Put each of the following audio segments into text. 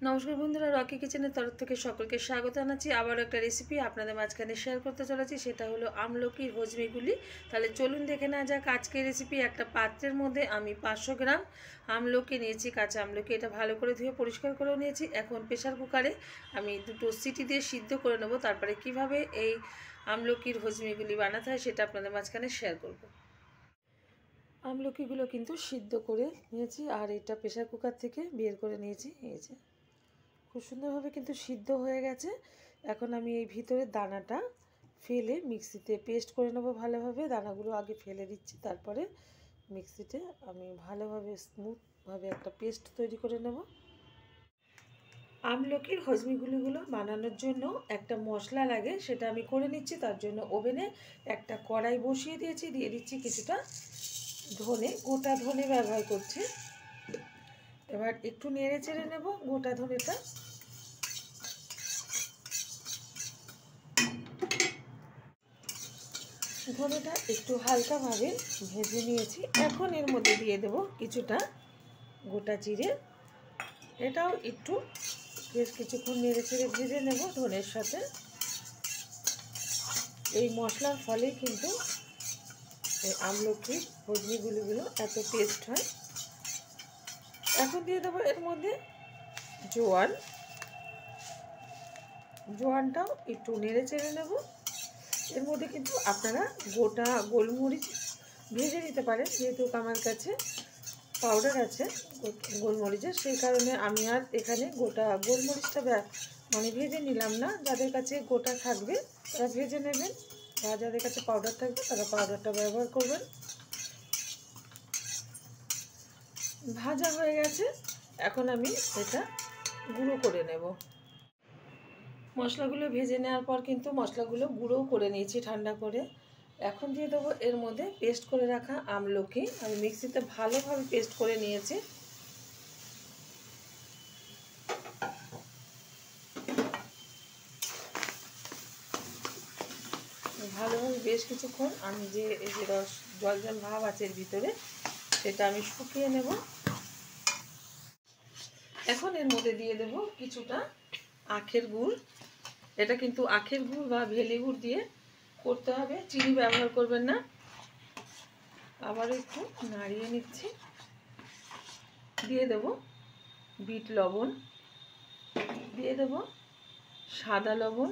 নমস্কার বন্ধুরা, রকি কিচেনের তরফ থেকে সকলকে স্বাগত জানাচ্ছি। আবার একটা রেসিপি আপনাদের মাঝখানে শেয়ার করতে চলেছি, সেটা হলো আমলকির হজমিগুলি। তাহলে চলুন দেখে নেওয়া যাক আজকের রেসিপি। একটা পাত্রের মধ্যে আমি 500 গ্রাম আমলকি নিয়েছি, কাঁচা আমলকি। এটা ভালো করে ধুয়ে পরিষ্কার করেও নিয়েছি। এখন প্রেশার কুকারে আমি 2টো সিটি দিয়ে সিদ্ধ করে নেব। তারপরে কিভাবে এই আমলকির হজমিগুলি বানাতে হয় সেটা আপনাদের মাঝখানে শেয়ার করব। আমলকিগুলো কিন্তু সিদ্ধ করে নিয়েছি, আর এটা প্রেশার কুকার থেকে বের করে নিয়েছি। এই যে খুব সুন্দরভাবে কিন্তু সিদ্ধ হয়ে গেছে। এখন আমি এই ভিতরের দানাটা ফেলে মিক্সিতে পেস্ট করে নেব ভালোভাবে। দানাগুলো আগে ফেলে দিচ্ছি, তারপরে মিক্সিতে আমি ভালোভাবে স্মুথভাবে একটা পেস্ট তৈরি করে নেব। আমলকির হজমিগুলিগুলো বানানোর জন্য একটা মশলা লাগে, সেটা আমি করে নিচ্ছি। তার জন্য ওভেনে একটা কড়াই বসিয়ে দিয়েছি, দিয়ে দিচ্ছি কিছুটা ধনে, গোটা ধনে ব্যবহার করছি। এবার একটু নেড়ে চেড়ে নেব গোটা ধনেটা। ধনেটা একটু হালকাভাবে ভেজে নিয়েছি। এখন এর মধ্যে দিয়ে দেব কিছুটা গোটা জিরে। এটাও একটু বেশ কিছুক্ষণ নেড়ে চেড়ে ভেজে নেব ধনের সাথে। এই মশলার ফলে কিন্তু এই আমলকির হজমিগুলিগুলো এত টেস্ট হয়। এখন দিয়ে দেবো এর মধ্যে জোয়ান। জোয়ানটাও একটু নেড়ে চেড়ে নেব। এর মধ্যে কিন্তু আপনারা গোটা গোলমরিচ ভেজে নিতে পারেন, যেহেতু আমার কাছে পাউডার আছে গোলমরিচের, সেই কারণে আমি আর এখানে গোটা গোলমরিচটা ভেজে নিলাম না। যাদের কাছে গোটা থাকবে তারা ভেজে নেবেন, বা যাদের কাছে পাউডার থাকবে তারা পাউডারটা ব্যবহার করবেন। ভাজা হয়ে গেছে, এখন আমি এটা গুঁড়ো করে নেব। মশলাগুলো ভেজে নেওয়ার পর কিন্তু মশলাগুলো গুঁড়োও করে নিয়েছি ঠান্ডা করে। এখন দিয়ে দেবো এর মধ্যে পেস্ট করে রাখা আমলকি। আমি মিক্সিতে ভালোভাবে পেস্ট করে নিয়েছি। ভালোভাবে বেশ কিছুক্ষণ আমি যে এই যে জল জল ভাব আছে এর ভিতরে, সেটা আমি শুকিয়ে নেব। এখন এর মধ্যে দিয়ে দেব কিছুটা আখের গুড়। এটা কিন্তু আখের গুড় বা ভেলি গুড় দিয়ে করতে হবে, চিনি ব্যবহার করবেন না। আবারও একটু নাড়িয়ে নিচ্ছি। দিয়ে দেব বিট লবণ, দিয়ে দেব সাদা লবণ,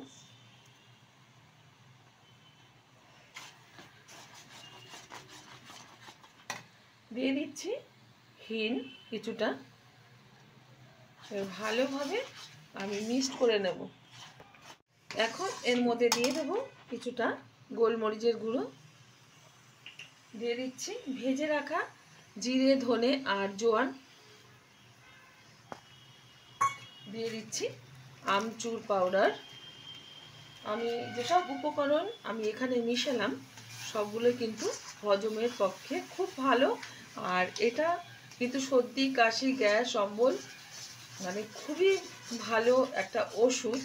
দিয়ে দিচ্ছি হিং কিছুটা। ভালোভাবে আমি মিক্সড করে নেব। এখন এর মধ্যে দিয়ে দেব কিছুটা গোলমরিচের গুঁড়ো, দিয়ে দিচ্ছি ভেজে রাখা জিরে, ধনে আর জোয়ান, দিয়ে দিচ্ছি আমচুর পাউডার। আমি যেসব উপকরণ আমি এখানে মিশালাম সবগুলো কিন্তু হজমের পক্ষে খুব ভালো। আর এটা কিন্তু সর্দি, কাশি, গ্যাস, অম্বল খুবই ভালো একটা ওষুধ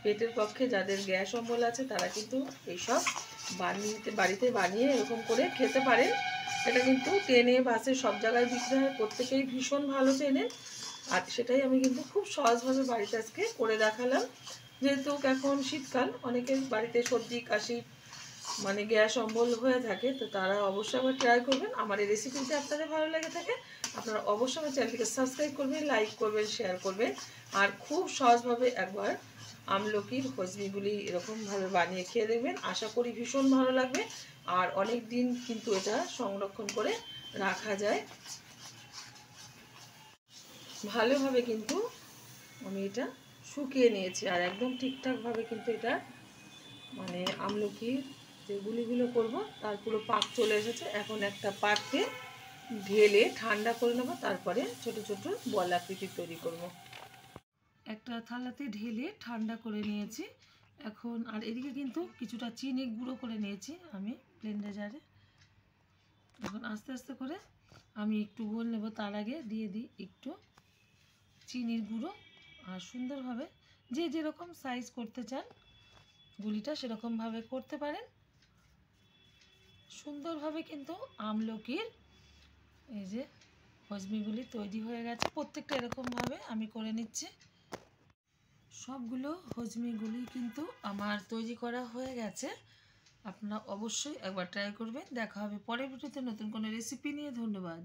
পেটের পক্ষে। যাদের গ্যাস অম্বল আছে তারা কিন্তু এইসব বাড়িতে বানিয়ে এরকম করে খেতে পারেন। এটা কিন্তু ট্রেনে, বাসে সব জায়গায় বিক্রি হয়, প্রত্যেকেই ভীষণ ভালো চেনে। আর সেটাই আমি কিন্তু খুব সহজভাবে বাড়িতে আজকে করে দেখালাম। যেহেতু এখন শীতকাল, অনেকের বাড়িতে সর্দি, কাশি গ্যাস অম্বল হয়ে থাকে, তো তারা অবশ্যই আবার ট্রাই করবেন। আমার এই রেসিপিটা আপনাদের ভালো লেগে থাকে আপনারা অবশ্যই আমার চ্যানেলটিকে সাবস্ক্রাইব করবেন, লাইক করবেন, শেয়ার করবেন। আর খুব সহজভাবে একবার আমলকির হজমিগুলি এরকমভাবে বানিয়ে খেয়ে দেখবেন। আশা করি ভীষণ ভালো লাগবে। আর অনেক দিন কিন্তু এটা সংরক্ষণ করে রাখা যায়। ভালোভাবে কিন্তু আমি এটা শুকিয়ে নিয়েছি, আর একদম ঠিকঠাকভাবে কিন্তু এটা আমলকির যে গুলিগুলো করব তার পুরো পাক চলে এসেছে। এখন একটা পাত্রে ঢেলে ঠান্ডা করে নেব, তারপরে ছোট ছোট বল আকৃতি তৈরি করব। একটা থালাতে ঢেলে ঠান্ডা করে নিয়েছি। এখন আর এদিকে কিন্তু কিছুটা চিনি গুঁড়ো করে নিয়েছি আমি ব্লেন্ডার জারে। এখন আস্তে আস্তে করে আমি একটু গোল নেব, তার আগে দিয়ে দিই একটু চিনির গুঁড়ো। আর সুন্দরভাবে যে যেরকম সাইজ করতে চান গুলিটা সেরকমভাবে করতে পারেন। সুন্দরভাবে কিন্তু আমলকির এই যে হজমিগুলি তৈরি হয়ে গেছে। প্রত্যেকটা এরকমভাবে আমি করে নিচ্ছি। সবগুলো হজমিগুলি কিন্তু আমার তৈরি করা হয়ে গেছে। আপনারা অবশ্যই একবার ট্রাই করবেন। দেখা হবে পরের ভিডিওতে নতুন কোনো রেসিপি নিয়ে। ধন্যবাদ।